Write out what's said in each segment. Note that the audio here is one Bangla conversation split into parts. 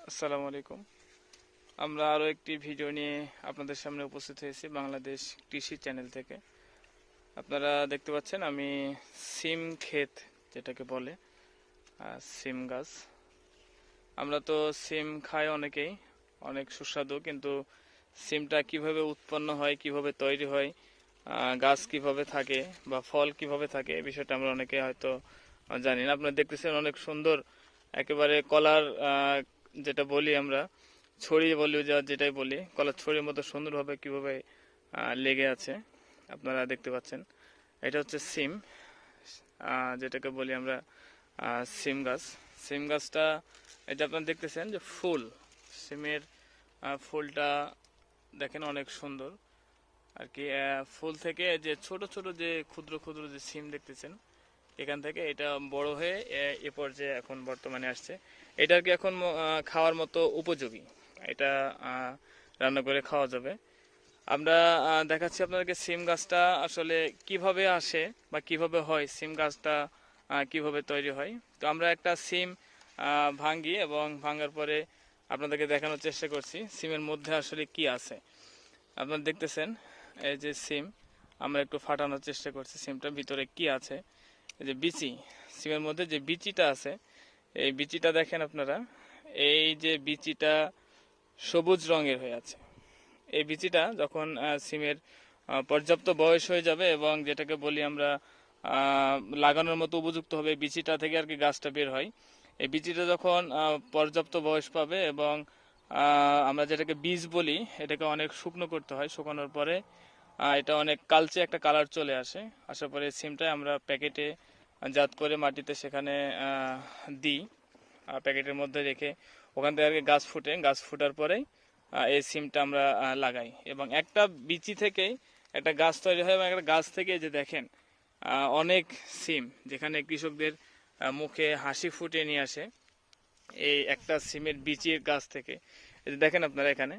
আসসালামু আলাইকুম। আমরা আরও একটি ভিডিও নিয়ে আপনাদের সামনে উপস্থিত হয়েছি বাংলাদেশ কৃষি চ্যানেল থেকে। আপনারা দেখতে পাচ্ছেন আমি সিম ক্ষেত যেটাকে বলে সিম গাছ। আমরা তো সিম খাই অনেকেই, অনেক সুস্বাদু, কিন্তু সিমটা কিভাবে উৎপন্ন হয়, কিভাবে তৈরি হয়, গাছ কিভাবে থাকে বা ফল কিভাবে থাকে এই বিষয়টা আমরা অনেকে হয়তো জানি না। আপনারা দেখতেছেন অনেক সুন্দর, একেবারে কলার যেটা বলি আমরা ছড়িয়ে বলি, যেটাই বলি কলার ছড়ির মতো সুন্দরভাবে কিভাবে লেগে আছে আপনারা দেখতে পাচ্ছেন। এটা হচ্ছে সিম, যেটাকে বলি আমরা সিম গাছ। সিম গাছটা এটা আপনারা দেখতেছেন যে ফুল, সিমের ফুলটা দেখেন অনেক সুন্দর আর কি। ফুল থেকে যে ছোট ছোট যে ক্ষুদ্র ক্ষুদ্র যে সিম দেখতেছেন, এখান থেকে এটা বড় হয়ে এ পর্যায়ে এখন বর্তমানে আসছে। এটা আর কি এখন খাওয়ার মতো উপযোগী। এটা রান্না করে খাওয়া যাবে। আমরা দেখাচ্ছি আপনাদেরকে সিম গাছটা আসলে কিভাবে আসে বা কিভাবে হয়, সিম গাছটা কিভাবে তৈরি হয়। তো আমরা একটা সিম ভাঙ্গি এবং ভাঙার পরে আপনাদেরকে দেখানোর চেষ্টা করছি সিমের মধ্যে আসলে কি আছে। আপনারা দেখতেছেন এই যে সিম, আমরা একটু ফাটানোর চেষ্টা করছি সিমটার ভিতরে কি আছে। এই যে বিচি, সিমের মধ্যে যে বিচিটা আছে, এই বিচিটা দেখেন আপনারা। এই যে বিচিটা সবুজ রঙের হয়ে আছে। এই বিচিটা যখন সিমের পর্যাপ্ত বয়স হয়ে যাবে এবং যেটাকে বলি আমরা লাগানোর মতো উপযুক্ত হবে, বিচিটা থেকে আর কি গাছটা বের হয়। এই বিচিটা যখন পর্যাপ্ত বয়স পাবে এবং আমরা যেটাকে বীজ বলি, এটাকে অনেক শুকনো করতে হয়। শুকানোর পরে এটা অনেক কালচে একটা কালার চলে আসে। আসার পরে সিমটা আমরা প্যাকেটে জাত করে মাটিতে সেখানে দিই, প্যাকেটের মধ্যে রেখে ওখান থেকে আর কি গাছ ফুটে, গাছ ফুটার পরেই এই সিমটা আমরা লাগাই এবং একটা বিচি থেকেই একটা গাছ তৈরি হয় এবং একটা গাছ থেকে যে দেখেন অনেক সিম, যেখানে কৃষকদের মুখে হাসি ফুটিয়ে নিয়ে আসে এই একটা সিমের বিচির গাছ থেকে। এই যে দেখেন আপনারা এখানে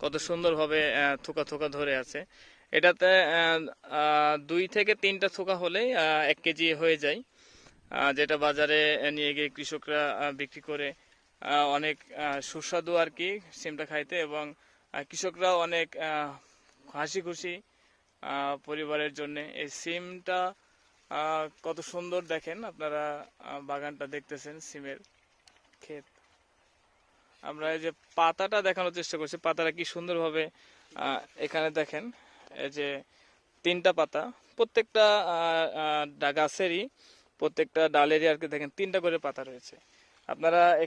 কত সুন্দরভাবে থোকা থোকা ধরে আছে। এটাতে 2 থেকে 3টা থোকা হলেই 1 কেজি হয়ে যায়, যেটা বাজারে নিয়ে গিয়ে কৃষকরা বিক্রি করে। অনেক সুস্বাদু আর কি সিমটা খাইতে, এবং কৃষকরাও অনেক হাসি খুশি পরিবারের জন্য। এই সিমটা কত সুন্দর দেখেন আপনারা, বাগানটা দেখতেছেন সিমের ক্ষেত। আমরা এই যে পাতাটা দেখানোর চেষ্টা করছি, পাতাটা কি সুন্দরভাবে এখানে দেখেন। এই যে 3টা পাতা, প্রত্যেকটা গাছেরই প্রত্যেকটা ডালেরই আর কি দেখেন 3টা করে পাতা রয়েছে। আপনারা